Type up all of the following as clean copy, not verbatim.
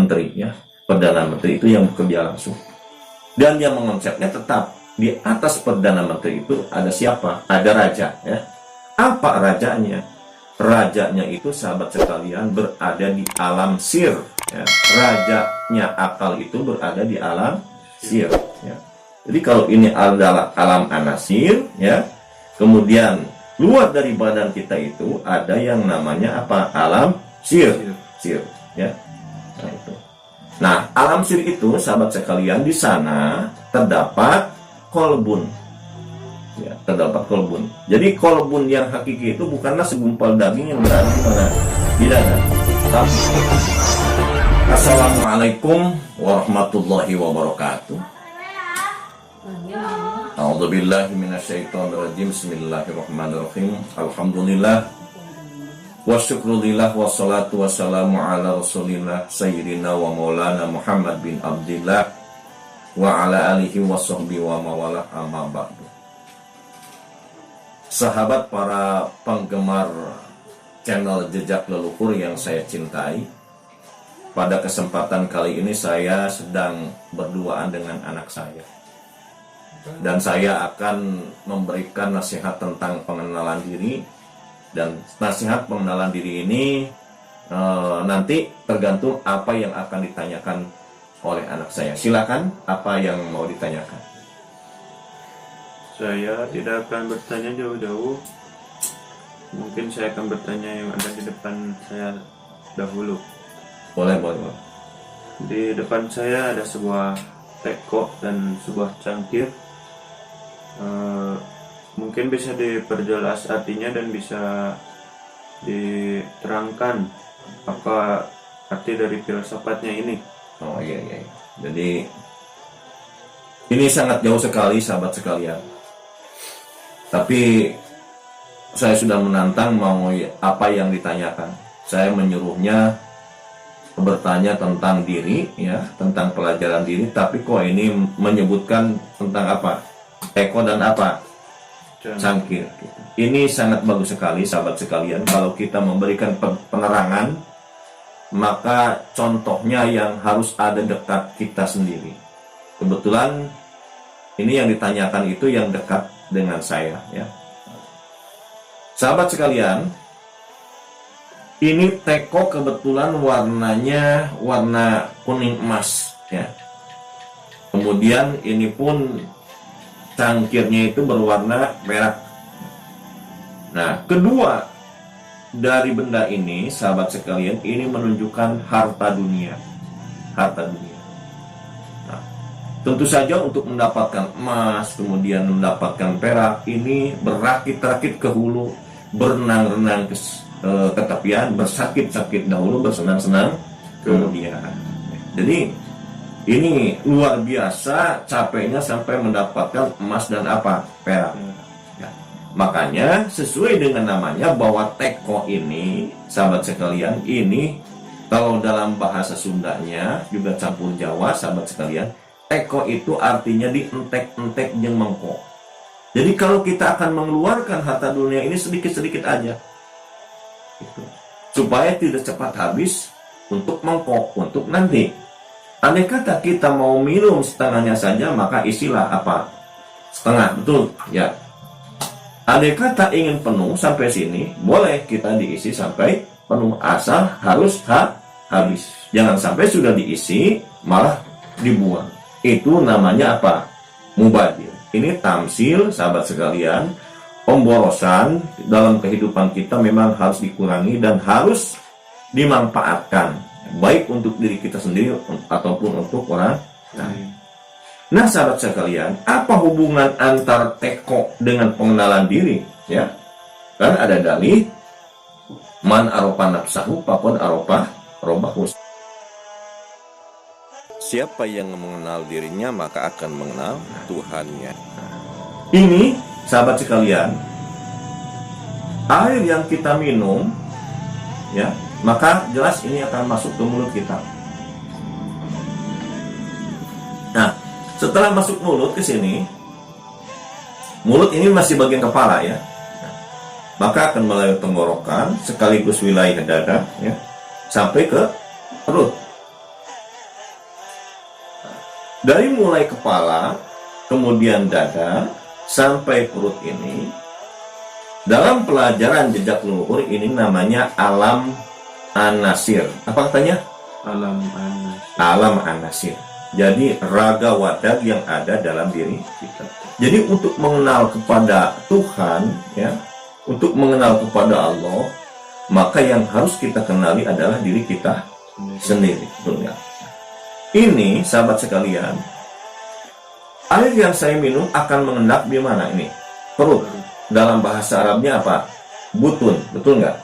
menteri ya. Perdana Menteri itu yang bekerja langsung. Dan yang mengonsepnya tetap di atas Perdana Menteri itu ada siapa? Ada raja ya. Apa rajanya? Rajanya itu sahabat sekalian berada di alam sir ya. Rajanya akal itu berada di alam sir ya. Jadi kalau ini adalah alam anasir ya. Kemudian luar dari badan kita itu ada yang namanya apa? Alam sir ya. Nah itu. Nah, alam sir itu, sahabat sekalian, di sana terdapat kolbun. Ya, terdapat kolbun. Jadi kolbun yang hakiki itu bukanlah segumpal daging yang berada di mana? Di dada. Tapi Assalamualaikum warahmatullahi wabarakatuh. A'udzubillahi minasyaitonirrajim. Bismillahirrahmanirrahim. Alhamdulillah. Wa syukrulillah wassalatu wassalamu ala rasulillah sayyidina wa maulana Muhammad bin Abdillah wa ala alihi wa sahbihi wa mawalah amma ba'du. Sahabat para penggemar channel Jejak Leluhur yang saya cintai, pada kesempatan kali ini saya sedang berduaan dengan anak saya. Dan saya akan memberikan nasihat tentang pengenalan diri. Dan nasihat pengenalan diri ini nanti tergantung apa yang akan ditanyakan oleh anak saya. Silakan, apa yang mau ditanyakan? Saya tidak akan bertanya jauh-jauh. Mungkin saya akan bertanya yang ada di depan saya dahulu. Boleh. Di depan saya ada sebuah teko dan sebuah cangkir. Mungkin bisa diperjelas artinya dan bisa diterangkan apa arti dari filsafatnya ini. Oh iya. Jadi ini sangat jauh sekali sahabat sekalian. Tapi saya sudah menantang mau apa yang ditanyakan. Saya menyuruhnya bertanya tentang diri ya, tentang pelajaran diri, tapi kok ini menyebutkan tentang apa? Teko dan apa? Cangkir. Ini sangat bagus sekali sahabat sekalian. Kalau kita memberikan penerangan, maka contohnya yang harus ada dekat kita sendiri. Kebetulan ini yang ditanyakan itu yang dekat dengan saya ya. Sahabat sekalian, ini teko kebetulan warnanya warna kuning emas ya. Kemudian ini pun cangkirnya itu berwarna merah. Nah, kedua dari benda ini, sahabat sekalian, ini menunjukkan harta dunia. Harta dunia. Nah, tentu saja untuk mendapatkan emas, kemudian mendapatkan perak, ini berakit-rakit ke hulu, berenang-renang ke tepian, bersakit-sakit dahulu, bersenang-senang kemudian. Jadi ini luar biasa capeknya sampai mendapatkan emas dan apa? Perak. Ya. Makanya sesuai dengan namanya bahwa teko ini, sahabat sekalian, ini kalau dalam bahasa Sundanya juga campur Jawa, sahabat sekalian, teko itu artinya dientek-entek jeung mengko. Jadi kalau kita akan mengeluarkan harta dunia ini sedikit-sedikit aja, gitu. Supaya tidak cepat habis untuk mengko, untuk nanti. Andai kata kita mau minum setengahnya saja, maka isilah apa? Setengah, betul? Ya. Andai kata ingin penuh sampai sini, boleh kita diisi sampai penuh, asal harus habis. Jangan sampai sudah diisi, malah dibuang. Itu namanya apa? Mubadir. Ini tamsil, sahabat sekalian. Pemborosan dalam kehidupan kita memang harus dikurangi dan harus dimanfaatkan. Baik untuk diri kita sendiri ataupun untuk orang lain. Nah, sahabat sekalian, apa hubungan antara teko dengan pengenalan diri? Ya, kan ada dalih man aropa nafsahu fakod aropa robahu. Siapa yang mengenal dirinya maka akan mengenal Tuhannya. Ini, sahabat sekalian, air yang kita minum, ya, maka jelas ini akan masuk ke mulut kita. Nah, setelah masuk mulut ke sini, mulut ini masih bagian kepala ya. Maka akan melalui tenggorokan sekaligus wilayah dada ya, sampai ke perut. Dari mulai kepala, kemudian dada, sampai perut ini, dalam pelajaran jejak leluhur ini namanya alam anasir. Apa katanya? Alam anas. Alam anasir. Jadi raga wadah yang ada dalam diri kita. Jadi untuk mengenal kepada Tuhan, ya, untuk mengenal kepada Allah, maka yang harus kita kenali adalah diri kita sendiri. Betul nggak? Ini sahabat sekalian, air yang saya minum akan mengendap di mana ini? Perut. Dalam bahasa Arabnya apa? Butun. Betul nggak?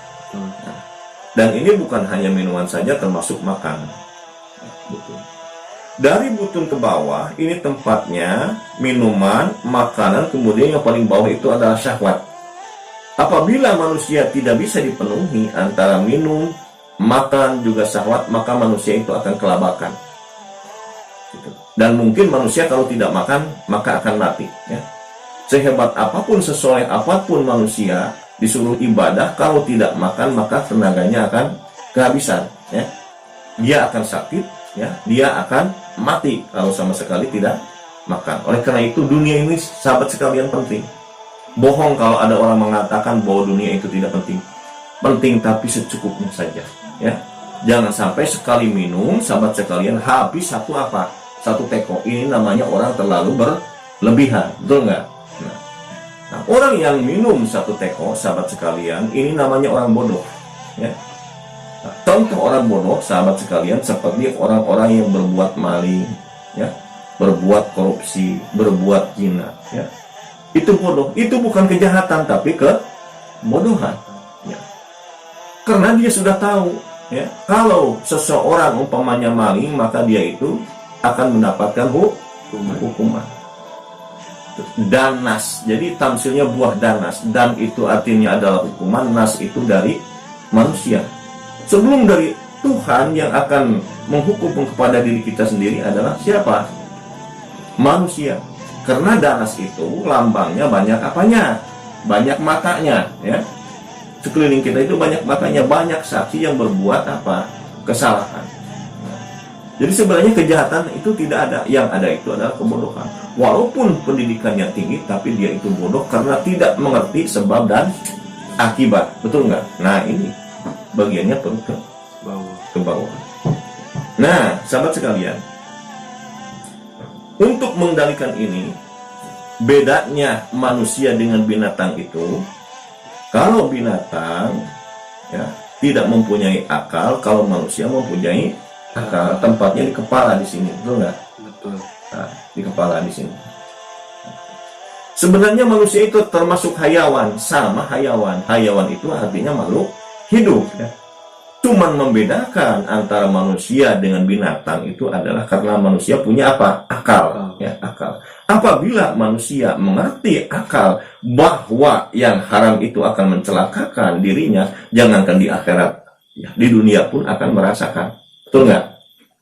Dan ini bukan hanya minuman saja, termasuk makanan. Butun. Dari butun ke bawah, ini tempatnya minuman, makanan, kemudian yang paling bawah itu adalah syahwat. Apabila manusia tidak bisa dipenuhi antara minum, makan, juga syahwat, maka manusia itu akan kelabakan. Dan mungkin manusia kalau tidak makan, maka akan mati. Ya. Sehebat apapun, sesoleh apapun manusia, disuruh ibadah, kalau tidak makan, maka tenaganya akan kehabisan. Ya. Dia akan sakit, ya. Dia akan mati kalau sama sekali tidak makan. Oleh karena itu dunia ini sahabat sekalian penting. Bohong kalau ada orang mengatakan bahwa dunia itu tidak penting. Penting tapi secukupnya saja, ya. Jangan sampai sekali minum sahabat sekalian habis satu apa? Satu teko. Ini namanya orang terlalu berlebihan, betul nggak? Nah, orang yang minum satu teko sahabat sekalian ini namanya orang bodoh, ya. Nah, contoh orang bodoh sahabat sekalian seperti orang-orang yang berbuat maling, ya, berbuat korupsi, berbuat zina, ya. Itu bodoh. Itu bukan kejahatan tapi kebodohan, ya. Karena dia sudah tahu, ya, kalau seseorang umpamanya maling, maka dia itu akan mendapatkan hukuman. Danas. Jadi tamsilnya buah danas. Dan itu artinya adalah hukuman. Nas itu dari manusia. Sebelum dari Tuhan yang akan menghukum kepada diri kita sendiri adalah siapa? Manusia. Karena danas itu lambangnya banyak apanya? Banyak matanya, ya. Sekeliling kita itu banyak matanya, banyak saksi yang berbuat apa? Kesalahan. Jadi sebenarnya kejahatan itu tidak ada. Yang ada itu adalah kebodohan. Walaupun pendidikannya tinggi, tapi dia itu bodoh karena tidak mengerti sebab dan akibat. Betul nggak? Nah ini bagiannya perlu ke bawah. Nah, sahabat sekalian, untuk mengendalikan ini, bedanya manusia dengan binatang itu, kalau binatang, ya, tidak mempunyai akal, kalau manusia mempunyai akal. Tempatnya di kepala di sini, betul nggak? Betul. Nah, di kepala di sini. Sebenarnya manusia itu termasuk hayawan, sama hayawan. Hayawan itu artinya makhluk hidup, ya. Cuman membedakan antara manusia dengan binatang itu adalah karena manusia punya apa? Akal, ya, akal. Apabila manusia mengerti akal bahwa yang haram itu akan mencelakakan dirinya, jangankan di akhirat, ya, di dunia pun akan merasakan. Betul nggak?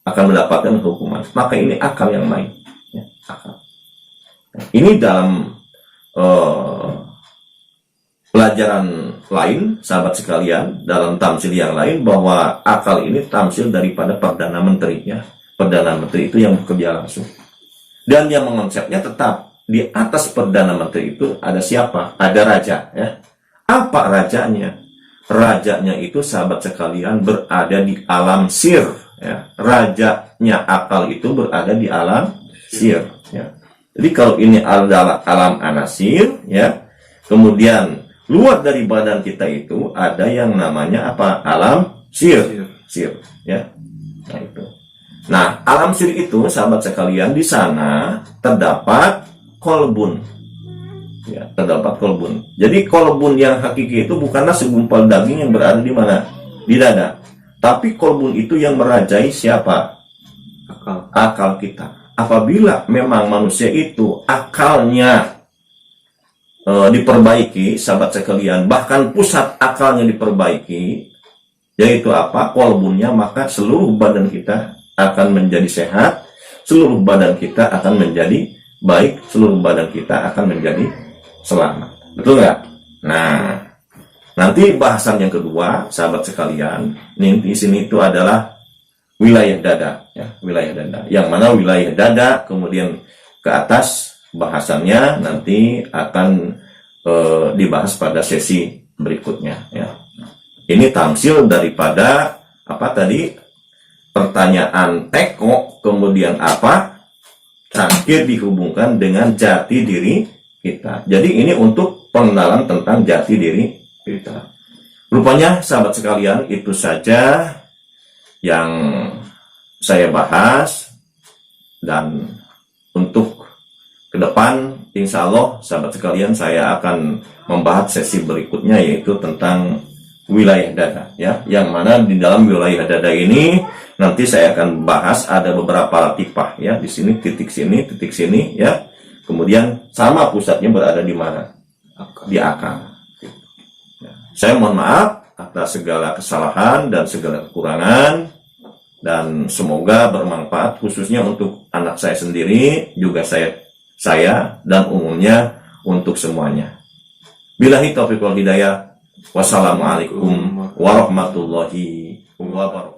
Akan mendapatkan hukuman. Maka ini akal yang main, ya, akal. Ini dalam pelajaran lain, sahabat sekalian, dalam tamsil yang lain, bahwa akal ini tamsil daripada Perdana Menteri, ya. Perdana Menteri itu yang bekerja langsung. Dan yang mengonsepnya tetap di atas Perdana Menteri itu ada siapa? Ada raja, ya. Apa rajanya? Rajanya itu sahabat sekalian berada di alam sir, ya. Rajanya akal itu berada di alam sir, ya. Jadi kalau ini adalah alam anasir, ya. Kemudian luar dari badan kita itu ada yang namanya apa? Alam sir, ya. Nah itu. Nah, alam sir itu sahabat sekalian di sana terdapat kolbun. Ya, terdapat kolbun. Jadi kolbun yang hakiki itu bukanlah segumpal daging yang berada di mana? Di dada. Tapi kolbun itu yang merajai siapa? Akal kita. Apabila memang manusia itu akalnya diperbaiki, sahabat sekalian, bahkan pusat akalnya diperbaiki, yaitu apa? Kolbunnya, maka seluruh badan kita akan menjadi sehat, seluruh badan kita akan menjadi baik, seluruh badan kita akan menjadi selamat. Betul nggak? Nah, nanti bahasan yang kedua, sahabat sekalian, ini di sini itu adalah wilayah dada, ya, wilayah dada. Yang mana wilayah dada kemudian ke atas bahasannya nanti akan dibahas pada sesi berikutnya, ya. Ini tamsil daripada apa tadi, pertanyaan teko, kemudian apa, cangkir dihubungkan dengan jati diri kita. Jadi ini untuk pengenalan tentang jati diri kita. Rupanya sahabat sekalian, itu saja yang saya bahas, dan untuk ke depan insya Allah sahabat sekalian saya akan membahas sesi berikutnya, yaitu tentang wilayah dada, ya, yang mana di dalam wilayah dada ini nanti saya akan bahas ada beberapa tipah, ya, di sini titik sini, ya, kemudian sama pusatnya berada di mana, di akal. Ya. Saya mohon maaf atas segala kesalahan dan segala kekurangan, dan semoga bermanfaat khususnya untuk anak saya sendiri, juga saya dan umumnya untuk semuanya. Billahi taufiq wal hidayah. Wassalamualaikum warahmatullahi wabarakatuh.